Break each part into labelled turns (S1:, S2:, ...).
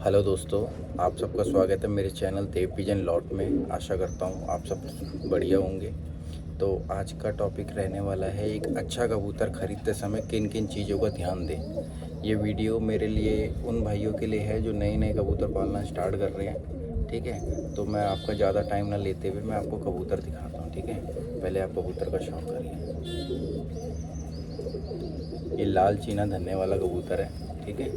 S1: Hello दोस्तों, आप सबका स्वागत है मेरे चैनल देव पिजन लॉट में। आशा करता हूँ आप सब बढ़िया होंगे। तो आज का टॉपिक रहने वाला है एक अच्छा कबूतर ख़रीदते समय किन किन चीज़ों का ध्यान दें। ये वीडियो मेरे लिए उन भाइयों के लिए है जो नए नए कबूतर पालना स्टार्ट कर रहे हैं। ठीक है, तो मैं आपका ज़्यादा टाइम ना लेते हुए मैं आपको कबूतर दिखाता हूँ। ठीक है, पहले आप कबूतर का शौक करिए। ये लाल चीना धन्ने वाला कबूतर है। ठीक है,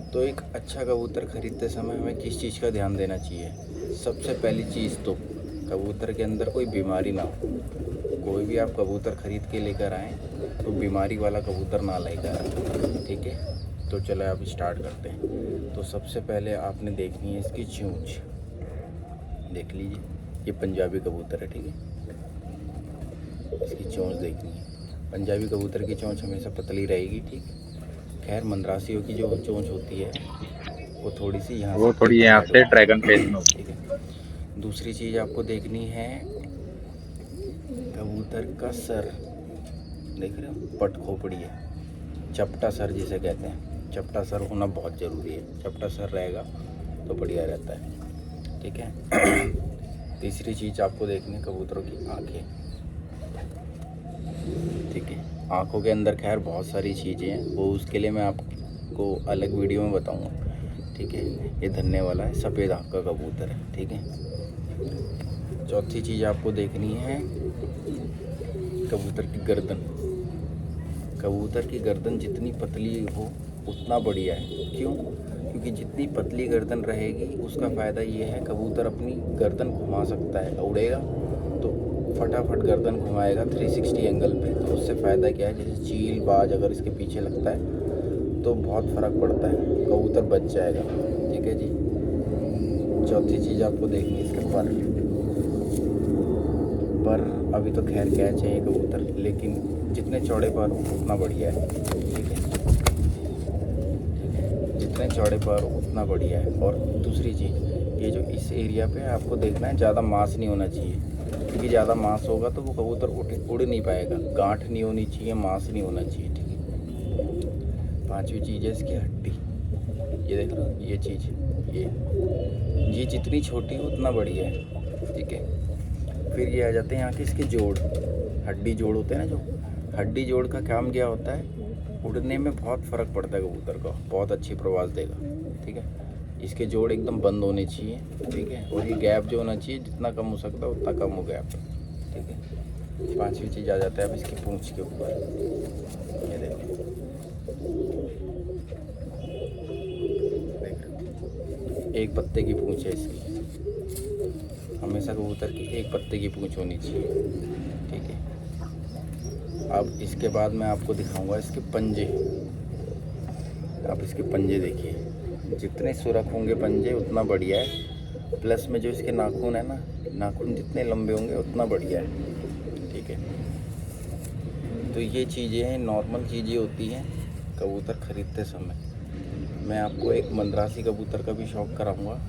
S1: तो एक अच्छा कबूतर ख़रीदते समय हमें किस चीज़ का ध्यान देना चाहिए। सबसे पहली चीज़ तो कबूतर के अंदर कोई बीमारी ना हो। कोई भी आप कबूतर ख़रीद के लेकर आएँ तो बीमारी वाला कबूतर ना लेकर आए। ठीक है, तो चलो आप स्टार्ट करते हैं। तो सबसे पहले आपने देखनी है इसकी चोंच। देख लीजिए, ये पंजाबी कबूतर है। ठीक है, इसकी चोंच देखनी है। पंजाबी कबूतर की चोंच हमेशा पतली रहेगी। ठीक है, खैर मंदरासियों की जो चोंच होती है वो थोड़ी सी यहाँ
S2: वो
S1: से
S2: थोड़ी
S1: टेढ़ी
S2: यहाँ
S1: साइड
S2: से
S1: होती
S2: ड्रैगन फेस
S1: है।
S2: में होती
S1: ठीक है, दूसरी चीज़ आपको देखनी है कबूतर का सर। देख रहे हो, पट खोपड़ी है, चपटा सर जिसे कहते हैं। चपटा सर होना बहुत ज़रूरी है। चपटा सर रहेगा तो बढ़िया रहता है। ठीक है, तीसरी चीज़ आपको देखनी है कबूतरों की आँखें। ठीक है, आँखों के अंदर खैर बहुत सारी चीज़ें हैं, वो उसके लिए मैं आपको अलग वीडियो में बताऊंगा। ठीक है, ये धन्ने वाला है, सफ़ेद आँख का कबूतर है। ठीक है, चौथी चीज़ आपको देखनी है कबूतर की गर्दन। कबूतर की गर्दन जितनी पतली हो उतना बढ़िया है। क्यों? क्योंकि जितनी पतली गर्दन रहेगी उसका फ़ायदा ये है कबूतर अपनी गर्दन घुमा सकता है। उड़ेगा तो फटाफट गर्दन घुमाएगा 360 एंगल पे। तो उससे फ़ायदा क्या है, जैसे चील बाज अगर इसके पीछे लगता है तो बहुत फ़र्क पड़ता है, कबूतर बच जाएगा। ठीक है जी। चौथी चीज़ आपको देखनी है इसके पर अभी तो खैर क्या चाहिए कबूतर, लेकिन जितने चौड़े पर हो उतना बढ़िया है। ठीक है, जितने चौड़े पर हो उतना बढ़िया है। और दूसरी चीज़, ये जो इस एरिया पे आपको देखना है, ज़्यादा मांस नहीं होना चाहिए। क्योंकि ज़्यादा मांस होगा तो वो कबूतर उड़ नहीं पाएगा। गांठ नहीं होनी चाहिए, मांस नहीं होना चाहिए। ठीक है, पांचवी चीज़ है इसकी हड्डी। ये देख लो, ये चीज़, ये जितनी छोटी हो उतना बढ़िया है। ठीक है, फिर ये आ जाते हैं यहाँ के इसके जोड़। हड्डी जोड़ होते हैं ना, जो हड्डी जोड़ का काम क्या होता है, उड़ने में बहुत फ़र्क पड़ता है कबूतर का, बहुत अच्छी प्रवास देगा। ठीक है, इसके जोड़ एकदम बंद होने चाहिए। ठीक है, और ये गैप जो होना चाहिए जितना कम हो सकता है उतना कम हो गैप। ठीक है, पांचवी चीज़ आ जाता है अब इसकी पूँछ के ऊपर। ये देखो, एक पत्ते की पूँछ है इसकी। हमेशा कबूतर की एक पत्ते की पूँछ होनी चाहिए। ठीक है, अब इसके बाद मैं आपको दिखाऊंगा इसके पंजे। आप इसके पंजे देखिए, जितने सुरख होंगे पंजे उतना बढ़िया है। प्लस में जो इसके नाखून है ना, नाखून जितने लंबे होंगे उतना बढ़िया है। ठीक है, तो ये चीज़ें हैं, नॉर्मल चीज़ें होती हैं कबूतर ख़रीदते समय। मैं आपको एक मंदरासी कबूतर का भी शौक़ कराऊंगा,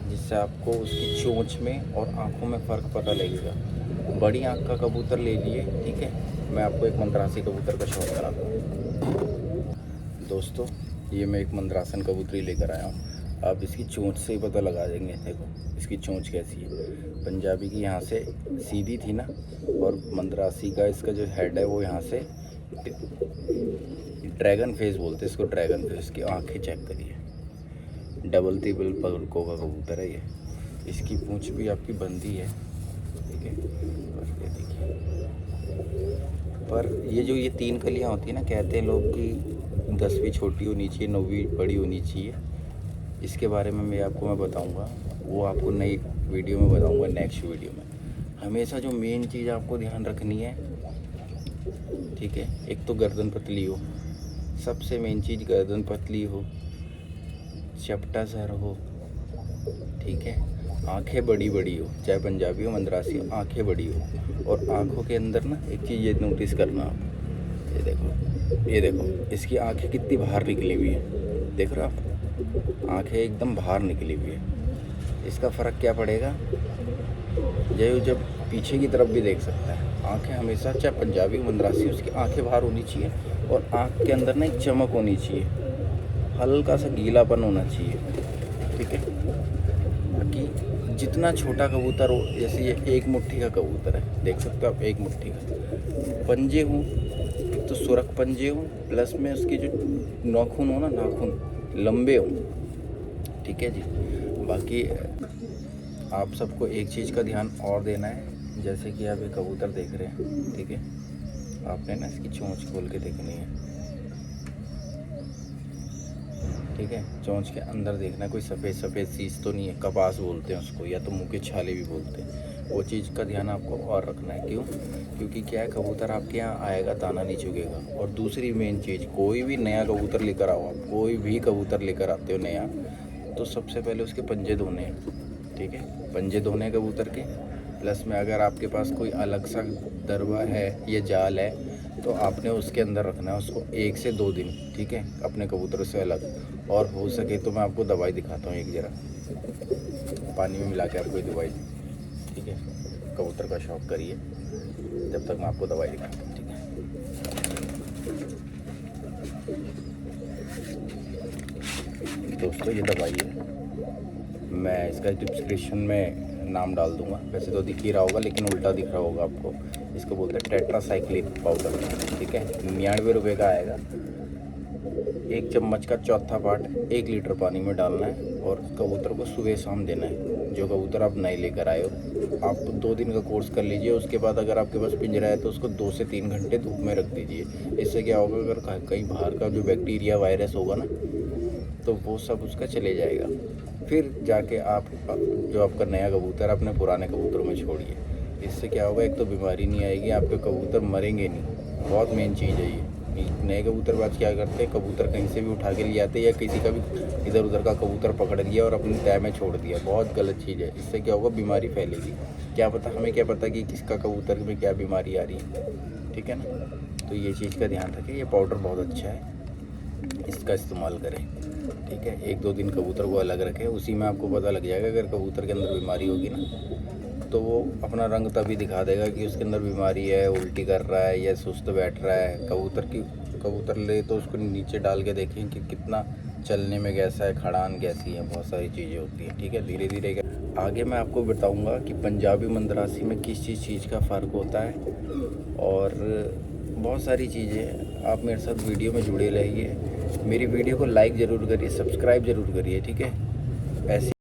S1: जिससे आपको उसकी चोंच में और आँखों में फ़र्क पता लगेगा। बड़ी आँख का कबूतर ले लिए। ठीक है, मैं आपको एक मंदरासी कबूतर का शौक़ कराता हूँ। दोस्तों, ये मैं एक मंदरासन कबूतरी लेकर आया हूँ। आप इसकी चोंच से ही पता लगा देंगे। देखो इसकी चोंच कैसी है। पंजाबी की यहाँ से सीधी थी ना, और मंदरासी का इसका जो हेड है वो यहाँ से ड्रैगन फेस बोलते हैं इसको, ड्रैगन फेस। की आँखें चेक करिए, डबल तिबल पलकों का कबूतर है ये। इसकी पूँछ भी आपकी बंदी है। ठीक है, और ये देखिए, पर ये जो ये तीन कलियाँ होती है ना, कहते हैं लोग कि 10वीं छोटी होनी चाहिए, 9वीं बड़ी होनी चाहिए। इसके बारे में मैं बताऊंगा, वो आपको नई वीडियो में बताऊंगा, नेक्स्ट वीडियो में। हमेशा जो मेन चीज़ आपको ध्यान रखनी है, ठीक है, एक तो गर्दन पतली हो। सबसे मेन चीज़ गर्दन पतली हो, चपटा सर हो। ठीक है, आंखें बड़ी बड़ी हो, चाहे पंजाबी हो मंदरासी हो, आंखें बड़ी हो। और आंखों के अंदर ना एक चीज़ ये नोटिस करना आप, ये देखो, ये देखो इसकी आंखें कितनी बाहर निकली हुई है। देख रहे हो आप, आंखें एकदम बाहर निकली हुई है। इसका फ़र्क क्या पड़ेगा, जब पीछे की तरफ भी देख सकता है। आंखें हमेशा, चाहे पंजाबी मंदरासी, उसकी आंखें बाहर होनी चाहिए और आंख के अंदर ना एक चमक होनी चाहिए। हल्का सा गीलापन होना चाहिए, ठीक है। बाकी जितना छोटा कबूतर हो, जैसे ये एक मुट्ठी का कबूतर है, देख सकते हो आप, एक मुट्ठी का। पंजे हूँ, एक तो सुरख पंजे हूँ, प्लस में उसकी जो नाखून हो ना, नाखून लंबे हों, ठीक है जी। बाकी आप सबको एक चीज़ का ध्यान और देना है, जैसे कि आप ये कबूतर देख रहे हैं, ठीक है। आपने ना इसकी चोंच खोल के देखनी है, ठीक है। चोंच के अंदर देखना, कोई सफ़ेद सफ़ेद चीज़ तो नहीं है, कपास बोलते हैं उसको, या तो मुँह के छाले भी बोलते हैं। वो चीज़ का ध्यान आपको और रखना है। क्यों? क्योंकि क्या है, कबूतर आपके यहाँ आएगा, दाना नहीं चुगेगा। और दूसरी मेन चीज़, कोई भी नया कबूतर लेकर आओ आप, कोई भी कबूतर लेकर आते हो नया, तो सबसे पहले उसके पंजे धोने हैं, ठीक है। पंजे धोने कबूतर के, प्लस में अगर आपके पास कोई अलग सा दरवा है या जाल है, तो आपने उसके अंदर रखना है उसको 1 से 2 दिन, ठीक है, अपने कबूतरों से अलग। और हो सके तो मैं आपको दवाई दिखाता हूँ, एक ज़रा पानी में मिला के आपको दवाई, ठीक है। कबूतर का शौक करिए, जब तक मैं आपको दवाई दिखाता हूँ, ठीक है। दोस्तों ये दवाई है, मैं इसका डिस्क्रिप्शन में नाम डाल दूंगा, वैसे तो दिख ही रहा होगा लेकिन उल्टा दिख रहा होगा आपको। इसको बोलते हैं टेट्रासाइक्लिन पाउडर, ठीक है। 99 रुपये का आएगा। 1 चम्मच का चौथा पार्ट 1 लीटर पानी में डालना है, और कबूतर को सुबह शाम देना है। जो कबूतर आप नए लेकर आए हो, आप 2 दिन का कोर्स कर लीजिए। उसके बाद अगर आपके पास पिंजरा है तो उसको 2 से 3 घंटे धूप में रख दीजिए। इससे क्या होगा, अगर कहीं बाहर का जो बैक्टीरिया वायरस होगा ना, तो वो सब उसका चले जाएगा। फिर जाके आप जो आपका नया कबूतर अपने पुराने कबूतरों में छोड़िए। इससे क्या होगा, एक तो बीमारी नहीं आएगी, आपके कबूतर मरेंगे नहीं। बहुत मेन चीज़ है ये। नए कबूतरबाज क्या करते हैं, कबूतर कहीं से भी उठा के ले आते हैं, या किसी का भी इधर उधर का कबूतर पकड़ लिया और अपनी तय में छोड़ दिया। बहुत गलत चीज़ है। इससे क्या होगा, बीमारी फैलेगी। क्या पता, हमें क्या पता कि किसका कबूतर में क्या बीमारी आ रही है, ठीक है ना। तो ये चीज़ का ध्यान रखें। ये पाउडर बहुत अच्छा है, इसका इस्तेमाल करें, ठीक है। 1-2 दिन कबूतर को अलग रखें, उसी में आपको पता लग जाएगा। अगर कबूतर के अंदर बीमारी होगी ना, तो वो अपना रंग तभी दिखा देगा कि उसके अंदर बीमारी है, उल्टी कर रहा है या सुस्त बैठ रहा है। कबूतर ले तो उसको नीचे डाल के देखें कि कितना चलने में कैसा है, खड़ान कैसी है, बहुत सारी चीज़ें होती हैं, ठीक है। धीरे धीरे आगे मैं आपको बताऊंगा कि पंजाबी मंदरासी में किस चीज़ का फ़र्क होता है, और बहुत सारी चीज़ें। आप मेरे साथ वीडियो में जुड़े रहिए। मेरी वीडियो को लाइक ज़रूर करिए, सब्सक्राइब ज़रूर करिए, ठीक है। ऐसी